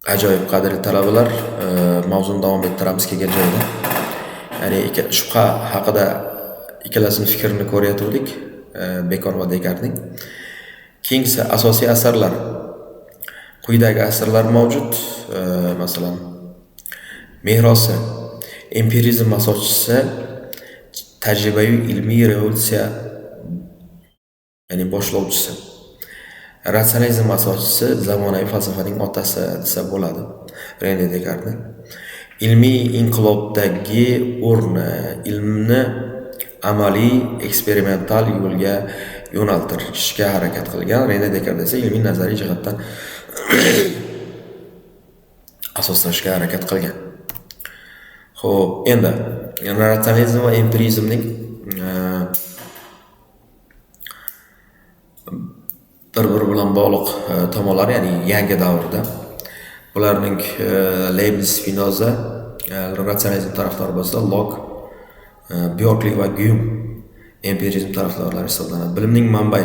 Ajoyib qadrli talabalar, mavzuni davom ettiramiz kelgan joyda. Ya'ni shubha haqida ikkalasining fikrini ko'rayotgandik, Bekon va Dekartning. Keyingisi asosiy asarlar. Quyidagi asarlar mavjud. Masalan, Mehrosi, empirizm asoschisi, tajribaviy ilmiy revolyutsiya, ya'ni boshlovchisi. Ratsionalizm asoschisi, zamonaviy falsafaning otasi desa bo'ladi, Rene Dekartni. Ilmiy inqilobdagi o'rni, ilmni amaliy, eksperimental yo'lga yo'naltirishga harakat qilgan. Rene Dekart esa ilmiy nazariy jihatdan asoslashga harakat qilgan. Xo'p, endi ratsionalizm va empirizmning bir-biri bilan bog'liq tomonlari, ya'ni yangi davrda ularning Leibniz, Spinoza ratsionalizm tarafdori bo'lsa, Locke, Berkeley va Hume empirizm tarafdorlari hisoblanadi. Bilimning manbai.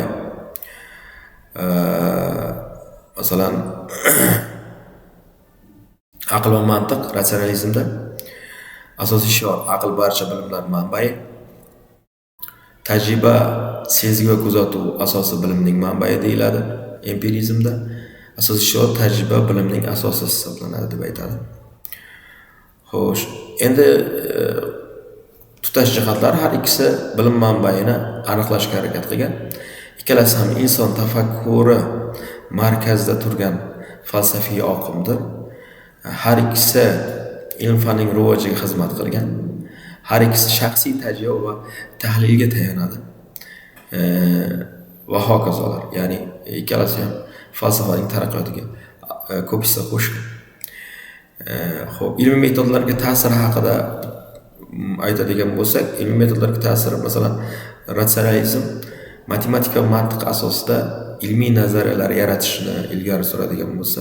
Masalan, aql va mantiq ratsionalizmda asosiy shior aql barcha bilimlar manbai. Tajriba, sezgi va kuzatuv asosi bilimning manbai deyiladi. Empirizmda asosiy shior tajriba bilimning asosi hisoblanadi deb aytadi. Xo'sh, endi tutash jihatlar har ikkisi bilim manbaini aniqlashga harakat qilgan. Ikkalasi ham inson tafakkuri markazida turgan falsafiy oqimdir. Har ikkisi ilm-fanning rivojiga xizmat qilgan. Har ikkisi shaxsiy tajriba va tahlilga tayanadi. Va hokazolar. Ya'ni ikkalasi ham falsafaning taraqqiyotiga ko'p hissa qo'shgan. Xo'p, ilmiy metodlarga ta'siri haqida aytadigan bo'lsak, ilmiy metodlarga ta'siri, masalan, ratsionalizm matematika va mantiq asosida ilmiy nazariyalar yaratishni ilgari suradigan bo'lsa,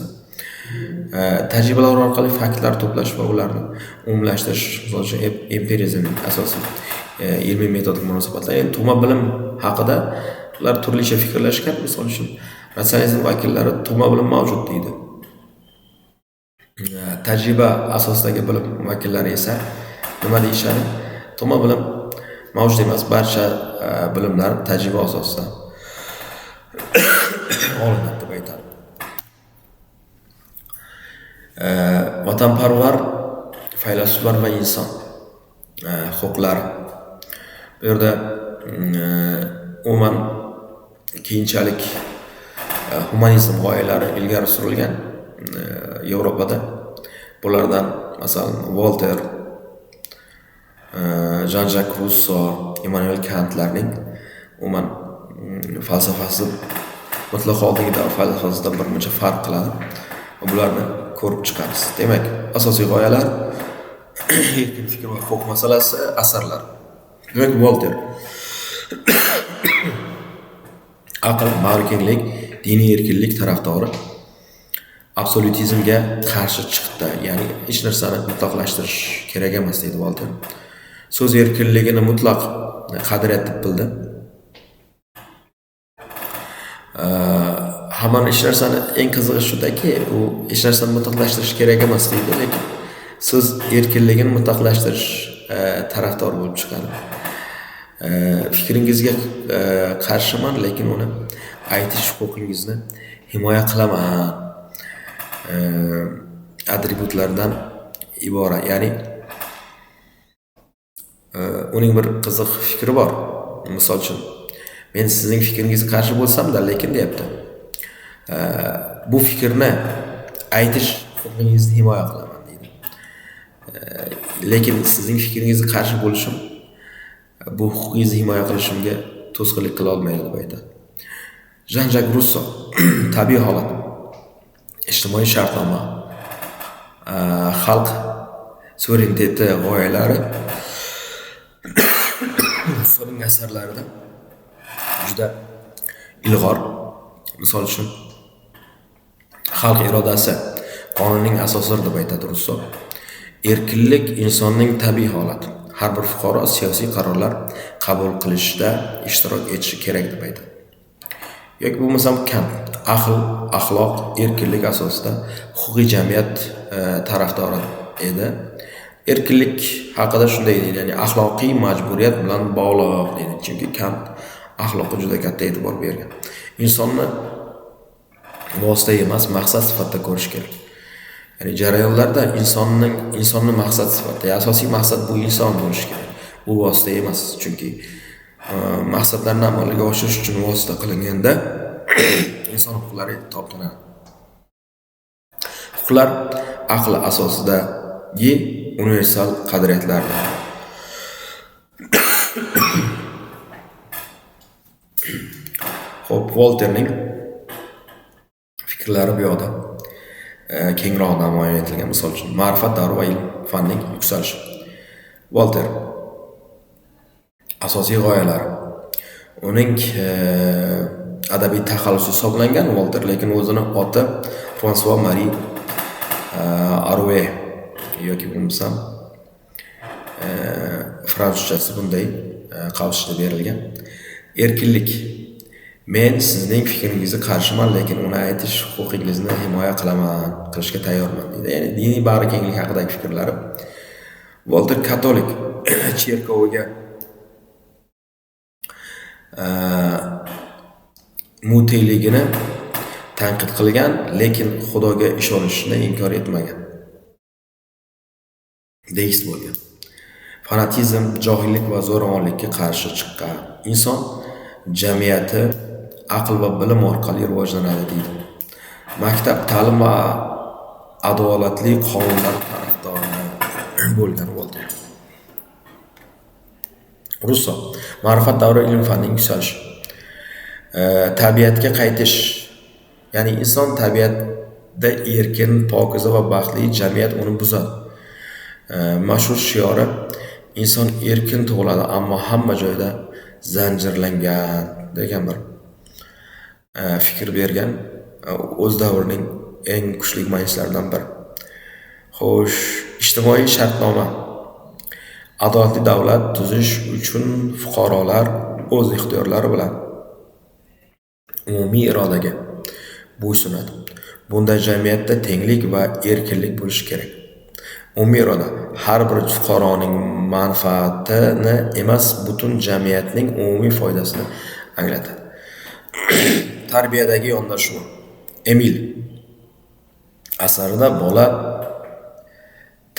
tajribalar orqali faktlar to'plash va ularni umumlashtirish, misol uchun empirizmning asosiy ilmiy metodga munosabatlar. Endi tug'ma bilim haqida ular turlicha fikrlashgan. Misol uchun, ratsionalizm vakillari tug'ma bilim mavjud deydi. Tajriba asosidagi bilim vakillari esa nima deyishadi? Tug'ma bilim mavjud emas, barcha bilimlar tajriba asosida olinadi deb aytadi. Vatanparvar faylasuflar va inson huquqlari. Bu yerda umuman keyinchalik humanizm g'oyalari ilgari surilgan Yevropada. Bulardan masalan Voltaire, Jean-Jacques Rousseau, Immanuel Kantlarning umuman falsafasi mutlaqo oldingi davr falsafasidan birmuncha farq qiladi. Bularni ko'rib chiqamiz. Demak, asosiy g'oyalar erkin fikr va huquq masalasi, asarlar. Demak, Voltaire aql, bag'rikenglik, diniy erkinlik tarafdori, absolyutizmga qarshi chiqdi. Ya'ni hech narsani mutlaqlashtirish kerak emas deydi Voltaire. So'z erkinligini mutlaq qadriyat deb bildi. Hamon hech narsani eng qizig'i shundaki, u hech narsani mutlaqlashtirish kerak emas deydi, lekin so'z erkinligini mutlaqlashtirish tarafdor bo'lib chiqadi. Fikringizga qarshiman, lekin uni aytish huquqingizni himoya qilaman atributlardan iborat. Ya'ni uning bir qiziq fikri bor. Misol uchun, men sizning fikringizga qarshi bo'lsam-da, lekin deyapti, bu fikrni aytish huquqingizni himoya qilaman deydi. Lekin sizning fikringizga qarshi bo'lishim bu huquqingizni himoya qilishimga to'sqinlik qila olmaydi deb aytadi. Jean-Jacques Rousseau tabiiy holat, ijtimoiy shartnoma, xalq suvereniteti g'oyalari Rousseauning asarlarida juda ilg'or. Misol uchun, xalq irodasi qonunning asosidir deb aytadi Rousseau. Erkinlik insonning tabiiy holati. Har bir fuqaro siyosiy qarorlar qabul qilishda ishtirok etishi kerak deb aytadi. yoki bo'lmasam Kant aql, axloq, erkinlik asosida huquqiy jamiyat tarafdori edi. Erkinlik haqida shunday deydi, ya'ni axloqiy majburiyat bilan bog'liq deydi. Chunki Kant axloqqa juda katta e'tibor bergan. Insonni vosita emas, maqsad sifatida ko'rish kerak. Ya'ni jarayonlarda insonni maqsad sifatida, asosiy maqsad bu inson bo'lishi kerak. Bu vosita emas, chunki maqsadlarni amalga oshirish uchun vosita qilinganda inson huquqlari toptanadi. Huquqlar aql asosidagi universal qadriyatlardir. Xo'p, Volterning fikrlari bu yoqda kengroq namoyon etilgan. Misol uchun, ma'rifat davri va ilm fanning yuksalishi. Volter asosiy g'oyalari. Uning adabiy taxallusi hisoblangan Volter, lekin o'zini oti François Marie Arouet yoki bo'lmasam fransuzchasi bunday qavishda berilgan. Erkinlik. Men sizning fikringizni qarshiman, lekin uni aytish huquqingizni himoya qilishga tayyorman deydi. Ya'ni diniy bag'rikenglik haqidagi fikrlari. Volter katolik cherkoviga muteyligini tanqid qilgan, lekin Xudoga ishonishni inkor etmagan. Deist bo'lgan. Fanatizm, johillik va zo'ravonlikka qarshi chiqqan inson jamiyati aql va bilim orqali rivojlanadi deydi. Maktab ta'lim va adolatli qonunlar tarafdori bo'lgan Volter. Russo ma'rifat davri ilm fanning yuksalishi. Tabiatga qaytish, ya'ni inson tabiatda erkin, pokiza va baxtli, jamiyat uni buzadi. Mashhur shiori inson erkin tug'iladi, ammo hamma joyda zanjirlangan degan bir fikr bergan o'z davrining eng kuchli maylislaridan biri. Xo'sh, ijtimoiy shartnoma. Adolatli davlat tuzish uchun fuqarolar o'z ixtiyorlari bilan umumiy irodaga bo'ysunadi. Bunday jamiyatda tenglik va erkinlik bo'lishi kerak. Umumiy iroda har bir fuqaroning manfaatini emas, butun jamiyatning umumiy foydasini anglatadi. Tarbiyadagi yondashuv. Emil asarida bola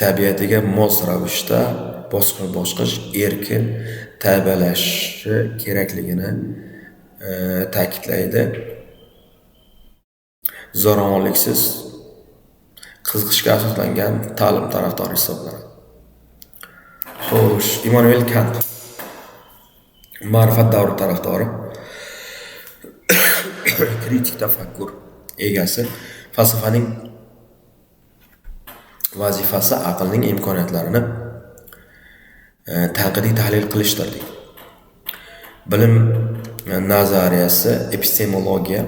tabiatiga mos ravishda bosqich erkin tarbiyalashi kerakligini ta'kidlaydi. Zo'ravonliksiz qiziqishga asoslangan ta'lim tarafdori hisoblanadi. Xo'sh, Immanuel Kant ma'rifat davri tarafdori, kritik tafakkur egasi. Falsafaning vazifasi aqlning imkoniyatlarini tanqidiy tahlil qilishdir deydi. Bilim nazariyasi, epistemologiya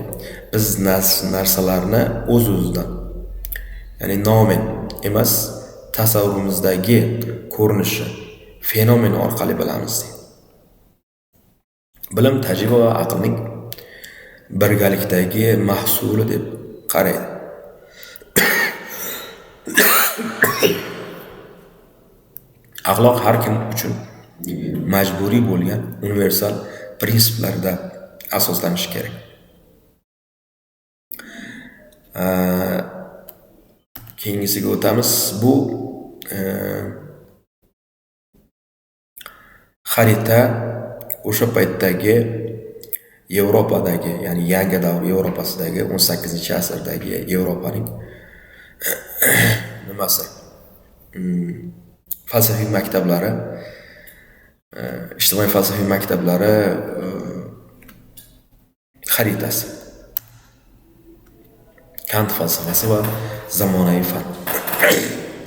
biz narsalarni o'z-o'zidan, ya'ni nomen emas, tasavvurimizdagi ko'rinishi, fenomen orqali bilamiz deydi. Bilim tajriba va aqlning birgalikdagi mahsuli deb qaraydi. Axloq har kim uchun majburiy bo'lgan universal prinsiplarda asoslanishi kerak. Keyingisiga o'tamiz. Bu xarita o'sha paytdagi Yevropadagi, ya'ni yangi davr Yevropasidagi 18-asrdagi Yevropaning nimasi? Falsafiy maktablari, ijtimoiy falsafiy maktablari xaritasi. Kant falsafasi va zamonaviy fan.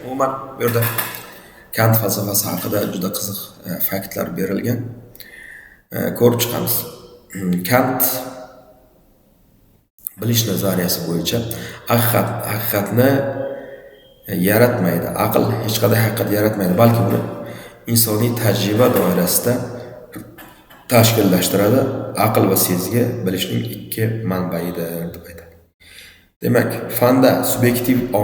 Umuman bu yerda Kant falsafasi haqida juda qiziq faktlar berilgan. Ko'rib chiqamiz. Kant bilish nazariyasi bo'yicha haqiqatni yaratmaydi. Aql hech qanday haqiqat yaratmaydi, balki uni insoniy tajriba doirasida tashkillashtiradi, aql va sezgi bilishning ikki manbaidir deb aytadi. Demak, fanda subyektiv